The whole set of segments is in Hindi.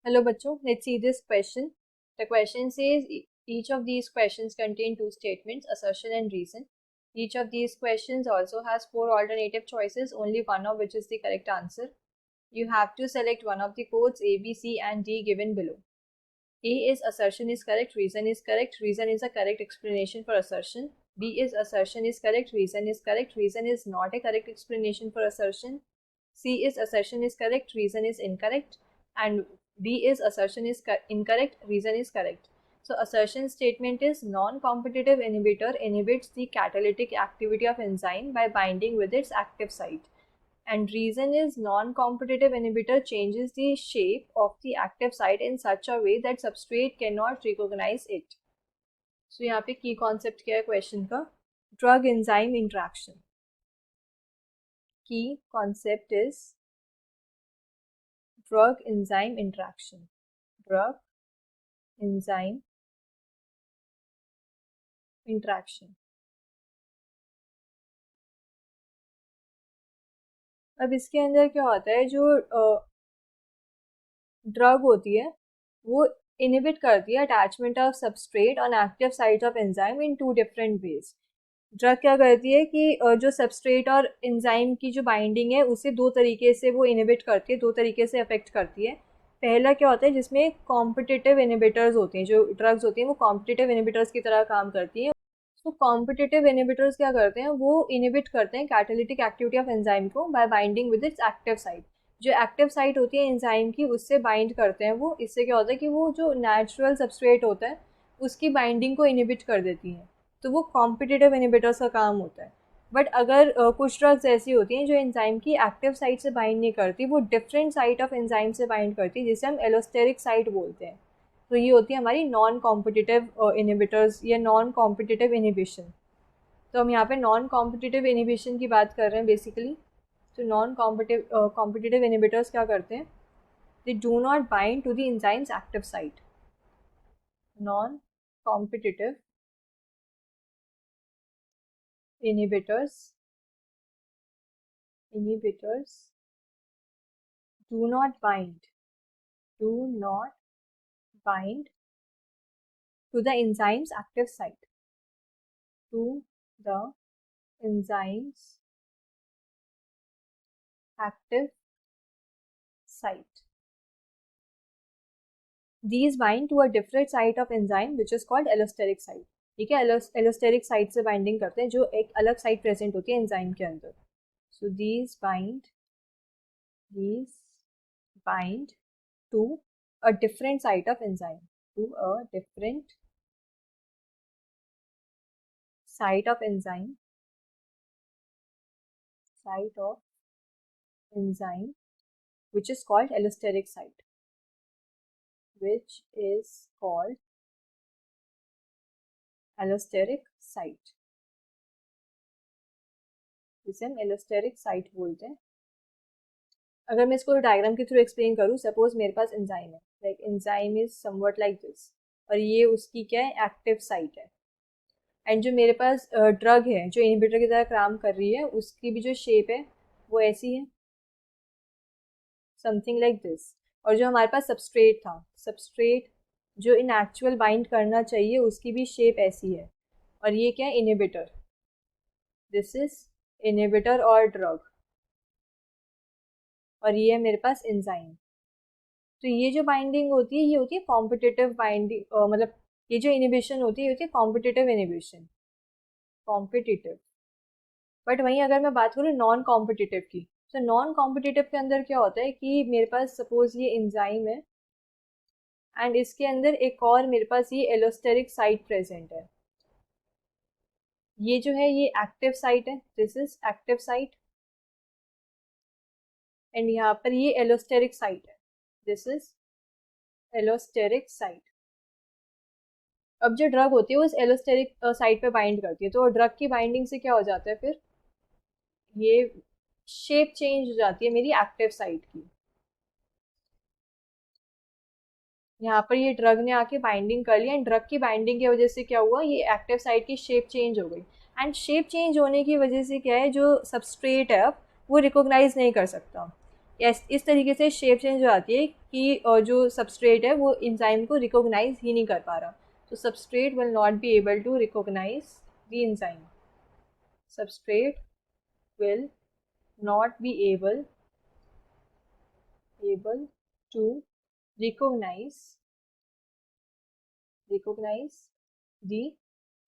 Hello बच्चों, let's see this question. The question says each of these questions contain two statements, assertion and reason. Each of these questions also has four alternative choices, only one of which is the correct answer. You have to select one of the codes A, B, C and D given below. A is assertion is correct, reason is correct, reason is a correct explanation for assertion. B is assertion is correct, reason is correct, reason is not a correct explanation for assertion. C is assertion is correct, reason is incorrect, and D is assertion is incorrect, reason is correct. So assertion statement is non-competitive inhibitor inhibits the catalytic activity of enzyme by binding with its active site. And reason is non-competitive inhibitor changes the shape of the active site in such a way that substrate cannot recognize it. So यहाँ पे key concept क्या है question का? Drug enzyme interaction. Key concept is drug enzyme interaction. Drug enzyme interaction. अब इसके अंदर क्या होता है, जो ड्रग होती है वो इनहिबिट करती है attachment of substrate on active site of enzyme in two different ways. Drug क्या करती है कि जो सबस्ट्रेट और एंजाइम की जो बाइंडिंग है उसे दो तरीके से वो इनहिबिट करती है, दो तरीके से अफेक्ट करती है. पहला क्या होता है जिसमें कॉम्पिटिटिव इनहिबिटर्स होते हैं, जो ड्रग्स होती हैं वो कॉम्पिटिटिव इनहिबिटर्स की तरह काम करती हैं. तो कॉम्पिटिटिव इनहिबिटर्स क्या करते हैं, वो इनहिबिट करते हैं कैटालिटिक एक्टिविटी ऑफ एंजाइम को bye binding with its active site. जो एक्टिव साइट होती है एंजाइम की उससे बाइंड करते हैं वो. इससे क्या होता है कि वो जो नेचुरल सबस्ट्रेट होता है उसकी बाइंडिंग को इनहिबिट कर देती हैं. तो वो कॉम्पिटिटिव इनहिबिटर्स का काम होता है. बट अगर कुछ ड्रग्स ऐसी होती हैं जो एंजाइम की एक्टिव साइट से बाइंड नहीं करती, वो डिफरेंट साइट ऑफ एंजाइम से बाइंड करती है, जिसे हम एलोस्टेरिक साइट बोलते हैं. तो ये होती है हमारी नॉन कॉम्पिटिटिव इनहिबिटर्स या नॉन कॉम्पिटिटिव इनहिबिशन. तो हम यहाँ पे नॉन कॉम्पिटिटिव इनहिबिशन की बात कर रहे हैं बेसिकली. तो नॉन कॉम्पिटिटिव इनहिबिटर्स क्या करते हैं, they do not bind to the enzymes active site. Non competitive inhibitors do not bind to the enzyme's active site. To the enzyme's active site. These bind to a different site of enzyme which is called allosteric site. ठीक है, एलोस्टेरिक साइट से बाइंडिंग करते हैं जो एक अलग साइट प्रेजेंट होती है एंजाइम के अंदर. So these bind to a different site of enzyme, to a different site of enzyme which is called allosteric site, जिसे हम एलोस्टेरिक साइट बोलते हैं. अगर मैं इसको डायग्राम के थ्रू एक्सप्लेन करूँ, सपोज मेरे पास एंजाइम है, like enzyme is somewhat like this, और ये उसकी क्या है, एक्टिव साइट है. एंड जो मेरे पास ड्रग है जो इनहिबिटर की तरह काम कर रही है, उसकी भी जो शेप है वो ऐसी है, समथिंग लाइक दिस. और जो हमारे पास सबस्ट्रेट था, सबस्ट्रेट जो इन एक्चुअल बाइंड करना चाहिए उसकी भी शेप ऐसी है. और ये क्या है, इनहिबिटर. दिस इज इनहिबिटर और ड्रग, और ये है मेरे पास एंजाइम. तो ये जो बाइंडिंग होती है ये होती है कॉम्पिटिटिव बाइंडिंग, मतलब ये जो इनहिबिशन होती है ये होती है कॉम्पिटिटिव इनहिबिशन, कॉम्पिटिटिव. बट वहीं अगर मैं बात करूँ नॉन कॉम्पिटिटिव की, तो नॉन कॉम्पिटिटिव के अंदर क्या होता है कि मेरे पास सपोज ये एंजाइम है एंड इसके अंदर एक और मेरे पास ये एलोस्टेरिक साइट प्रेजेंट है. ये जो है ये एक्टिव साइट है, this is active site, and यहाँ पर ये एलोस्टेरिक साइट है, दिस इज एलोस्टेरिक साइट. अब जो ड्रग होती है वो इस एलोस्टेरिक साइट पे बाइंड करती है, तो ड्रग की बाइंडिंग से क्या हो जाता है, फिर ये शेप चेंज हो जाती है मेरी एक्टिव साइट की. यहाँ पर ये ड्रग ने आके बाइंडिंग कर लिया, एंड ड्रग की बाइंडिंग की वजह से क्या हुआ, ये एक्टिव साइट की शेप चेंज हो गई. एंड शेप चेंज होने की वजह से क्या है, जो सबस्ट्रेट है अब वो रिकॉग्नाइज नहीं कर सकता. इस तरीके से शेप चेंज हो जाती है कि जो सबस्ट्रेट है वो इंजाइम को रिकॉग्नाइज ही नहीं कर पा रहा. तो substrate will not be able to recognise the enzyme. Substrate will not be able to recognize the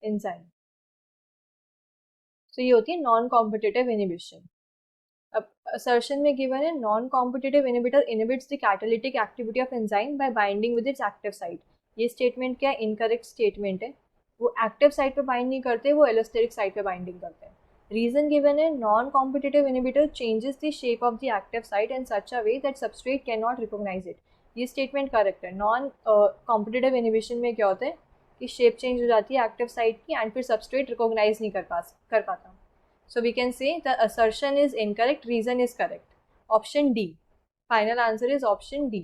enzyme. So ये होती है नॉन कॉम्पिटिटिव इनिबिशन. अब assertion में given है non competitive inhibitor inhibits the catalytic activity of enzyme by binding with its active site. ये स्टेटमेंट क्या है? इनकरेक्ट स्टेटमेंट है. वो एक्टिव साइट पे बाइंड नहीं करते, वो एलोस्टेरिक साइट पे बाइंडिंग करते हैं. रीजन गिवन है non competitive inhibitor changes the shape of the active site in such a way that substrate can not recognise it. ये स्टेटमेंट करेक्ट है. नॉन कॉम्पिटिटिव इनिबिशन में क्या होता है कि शेप चेंज हो जाती है एक्टिव साइट की एंड फिर सबस्ट्रेट रिकॉग्नाइज नहीं कर पाता. So we can say the assertion is incorrect, reason is correct. Option D. Final answer is option D.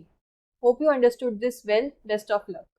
Hope you understood this well. Best of luck.